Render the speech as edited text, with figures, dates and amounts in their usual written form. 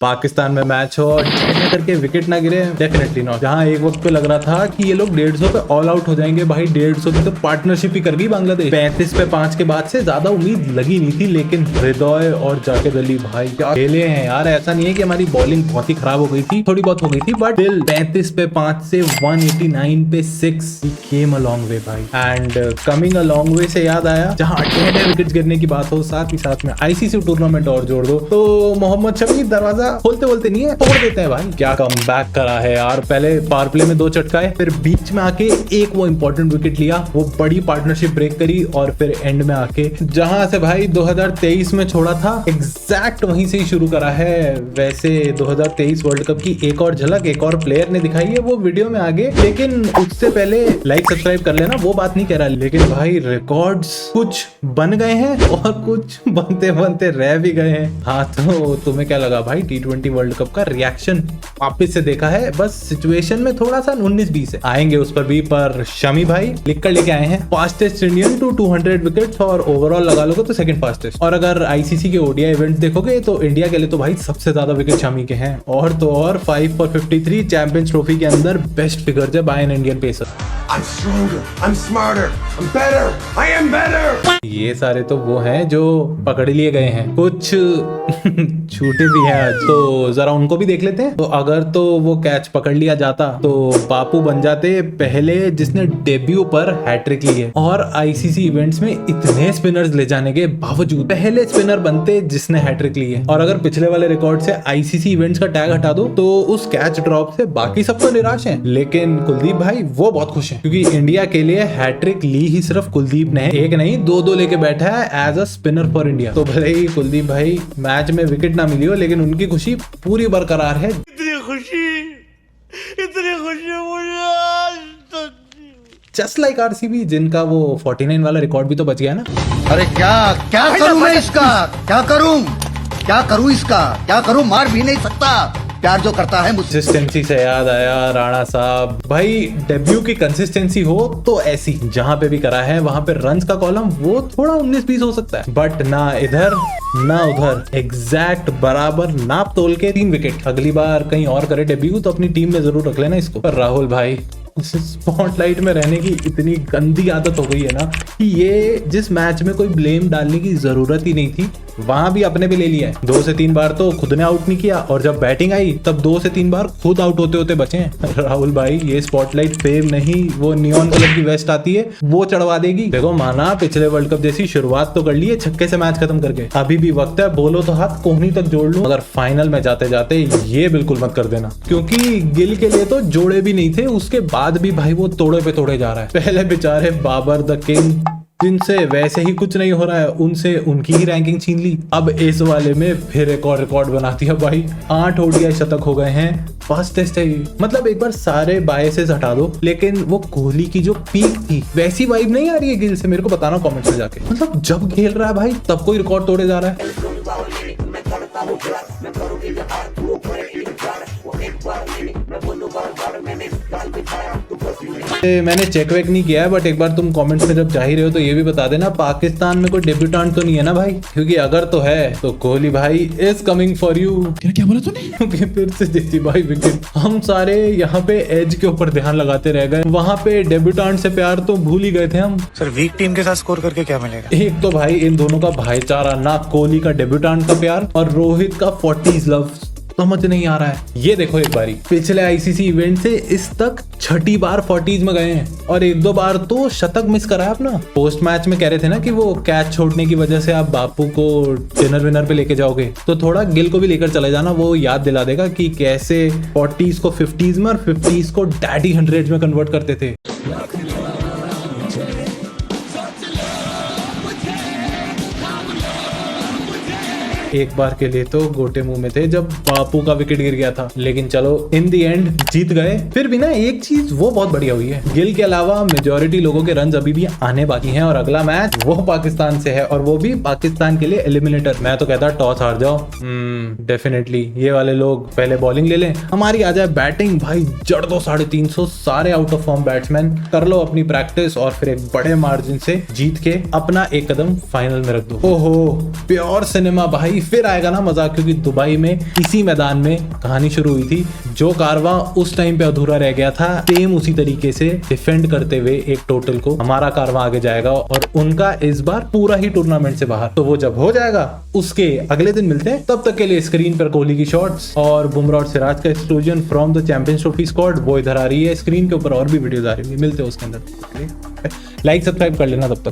पाकिस्तान में मैच हो और करके विकेट ना गिरे, डेफिनेटली नॉट। जहां एक वक्त पे लग रहा था कि ये लोग 150 पे ऑल आउट हो जाएंगे, भाई 150 की तो पार्टनरशिप ही कर गई बांग्लादेश। 35 पे 5 के बाद से ज्यादा उम्मीद लगी नहीं थी, लेकिन हृदय और जाकेद अली भाई क्या खेले हैं यार। ऐसा नहीं है कि हमारी बॉलिंग बहुत ही खराब हो गई थी, थोड़ी बहुत हो गई थी, बट दिल 35 पे 5 से 189 पे 6 केम अ लॉन्ग वे भाई। And coming a long way से याद आया, जहां 18 विकेट गिरने की बात हो, साथ ही साथ में आईसीसी टूर्नामेंट और जोड़ दो तो मोहम्मद शमी दरवाजा खोलते बोलते नहीं है, तोड़ देते हैं भाई। क्या कमबैक करा है यार। पहले पावर प्ले में 2 चटकाए, फिर बीच में आके एक वो इंपॉर्टेंट विकेट लिया, वो बड़ी पार्टनरशिप ब्रेक करी, और फिर एंड में आके जहां से भाई 2023 में छोड़ा था एग्जैक्ट वहीं से ही शुरू करा है। वैसे 2023 वर्ल्ड कप की एक और झलक एक और प्लेयर ने दिखाई है, वो वीडियो में आगे, लेकिन उससे पहले लाइक सब्सक्राइब कर लेना, वो बात नहीं कह रहा। लेकिन भाई रिकॉर्ड्स कुछ बन गए हैं और कुछ बनते बनते रह भी गए हैं। हाँ तो तुम्हें क्या लगा भाई T20 वर्ल्ड कप का रिएक्शन वापस से देखा है, बस सिचुएशन में थोड़ा सा 19-20 है, आएंगे उस पर भी। पर शमी भाई लिख कर लेके आए हैं फास्टेस्ट इंडियन टू 200 विकेट्स, और ओवरऑल लगा लोगे तो सेकंड फास्टेस्ट। और अगर आईसीसी के ओडीआई इवेंट देखोगे तो इंडिया के लिए तो भाई सबसे ज्यादा विकेट शमी के हैं, और तो और 5 for 53 चैंपियंस ट्रॉफी के अंदर बेस्ट फिगर है by an Indian pacer. I'm stronger, I'm smarter, I'm better, I am better. ये सारे तो वो हैं जो पकड़ लिए गए हैं, कुछ छूटे भी हैं आज, तो जरा उनको भी देख लेते हैं। तो अगर तो वो कैच पकड़ लिया जाता तो बापू बन जाते पहले जिसने डेब्यू पर हैट्रिक ली है, और आईसीसी इवेंट्स में इतने स्पिनर्स ले जाने के बावजूद पहले स्पिनर बनते जिसने हैट्रिक ली है। और अगर पिछले वाले रिकॉर्ड से आईसीसी इवेंट्स का टैग हटा दो तो उस कैच ड्रॉप से बाकी सब तो निराश हैं, लेकिन कुलदीप भाई वो बहुत खुश हैं, क्योंकि इंडिया के लिए हैट्रिक ली ही सिर्फ कुलदीप ने, एक नहीं 2-2 लेके बैठा है as a spinner for India. तो भले ही कुलदीप भाई मैच में विकेट ना मिली हो, लेकिन उनकी खुशी पूरी बरकरार है। इतनी खुशी मुझे आज तक। जस्ट लाइक आरसीबी, जिनका वो 49 वाला रिकॉर्ड भी तो बच गया ना। अरे क्या क्या करूं मैं इसका, क्या करूं इसका, क्या करूं, मार भी नहीं सकता, प्यार जो करता है मुझसे। कंसिस्टेंसी से याद आया राणा साहब भाई, डेब्यू की कंसिस्टेंसी हो तो ऐसी जहां पे भी करा है वहां पे रन्स का कॉलम वो थोड़ा 19-20 हो सकता है, बट ना इधर ना उधर, एग्जैक्ट बराबर नाप तोल के 3 विकेट। अगली बार कहीं और करे डेब्यू तो अपनी टीम में जरूर रख लेना इसको। पर राहुल भाई स्पॉटलाइट में रहने की इतनी गंदी आदत हो गई है ना कि ये जिस मैच में कोई ब्लेम डालने की जरूरत ही नहीं थी वहां भी अपने पे ले लिया है। 2 से 3 बार तो खुद ने आउट नहीं किया, और जब बैटिंग आई तब 2 से 3 बार खुद आउट होते होते बचे हैं। राहुल भाई ये स्पॉटलाइट फेम नहीं, वो नियॉन कलर की वेस्ट आती है वो चढ़वा देगी। देखो माना पिछले वर्ल्ड कप जैसी शुरुआत तो कर ली है छक्के से मैच खत्म करके, अभी भी वक्त है, बोलो तो हाथ कोहनी तक जोड़ लूं, मगर फाइनल में जाते जाते ये बिल्कुल मत कर देना, क्योंकि गिल के लिए तो जोड़े भी नहीं थे, उसके बाद भी भाई वो तोड़े पे तोड़े जा रहा है। पहले बेचारे बाबर द किंग जिनसे वैसे ही कुछ नहीं हो रहा है, उनसे उनकी ही रैंकिंग छीन ली, अब इस वाले में फिर एक और रिकॉर्ड बना दिया भाई। 8 ओडीआई शतक हो गए हैं, फर्स्ट टेस्ट है ये। मतलब एक बार सारे बायसेस हटा दो, लेकिन वो कोहली की जो पीक थी वैसी वाइब नहीं आ रही है गिल से, मेरे को बताना कमेंट में जाके। मतलब जब खेल रहा है भाई तब कोई रिकॉर्ड तोड़े जा रहा है। मैंने चेक वेक नहीं किया है, बट एक बार तुम कमेंट्स में जब जा ही रहे हो तो ये भी बता देना पाकिस्तान में कोई डेब्यूटेंट तो नहीं है ना भाई, क्योंकि अगर तो है तो कोहली भाई इज कमिंग फॉर यू। क्या बोला तूने? क्योंकि फिर से जीती भाई विकेट। हम सारे यहाँ पे एज के ऊपर ध्यान लगाते रह गए, वहाँ पे डेब्यूटेंट से प्यार तो भूल ही गए थे हम। सर वीक टीम के साथ स्कोर करके क्या मिलेगा? एक तो भाई इन दोनों का भाईचारा, ना कोहली का डेब्यूटेंट का प्यार और रोहित का 40s लव, समझ नहीं आ रहा है। ये देखो एक बारी पिछले आईसीसी इवेंट से इस तक 6ठी बार 40s में गए हैं, और 1-2 बार तो शतक मिस करा है अपना। पोस्ट मैच में कह रहे थे ना कि वो कैच छोड़ने की वजह से आप बापू को डिनर विनर पे लेके जाओगे, तो थोड़ा गिल को भी लेकर चले जाना, वो याद दिला देगा कि कैसे 40s को 50s में और 50s को डैडी 100s में कन्वर्ट करते थे। एक बार के लिए तो गोटे मुंह में थे जब बापू का विकेट गिर गया था, लेकिन चलो इन दी एंड जीत गए। फिर भी ना एक चीज वो बहुत बढ़िया हुई है, गिल के अलावा मेजॉरिटी लोगों के रन अभी भी आने बाकी हैं, और अगला मैच वो पाकिस्तान से है, और वो भी पाकिस्तान के लिए एलिमिनेटर। मैं तो कहता टॉस हार जाओ, डेफिनेटली ये वाले लोग पहले बॉलिंग ले लें, हमारी आ जाए बैटिंग, भाई जड़ दो 350, सारे आउट ऑफ फॉर्म बैट्समैन, कर लो अपनी प्रैक्टिस, और फिर एक बड़े मार्जिन से जीत के अपना एक कदम फाइनल में रख दो। ओहो प्योर सिनेमा भाई, अभी फिर आएगा ना मजा, क्योंकि दुबई में इसी मैदान में कहानी शुरू हुई थी। जो कारवां उस टाइम पे अधूरा रह गया था, सेम उसी तरीके से डिफेंड करते हुए एक टोटल को हमारा कारवां आगे जाएगा और उनका इस बार पूरा ही टूर्नामेंट से बाहर। तो वो जब हो जाएगा उसके अगले दिन मिलते हैं। तब तक के लिए स्क्रीन पर कोहली की शॉट्स और बुमराह और सिराज का exclusion from the champions trophy squad वो इधर आ रही है। स्क्रीन के ऊपर और भी वीडियोस आ रही है, मिलते हैं उसके अंदर। लाइक सब्सक्राइब कर लेना तब तक।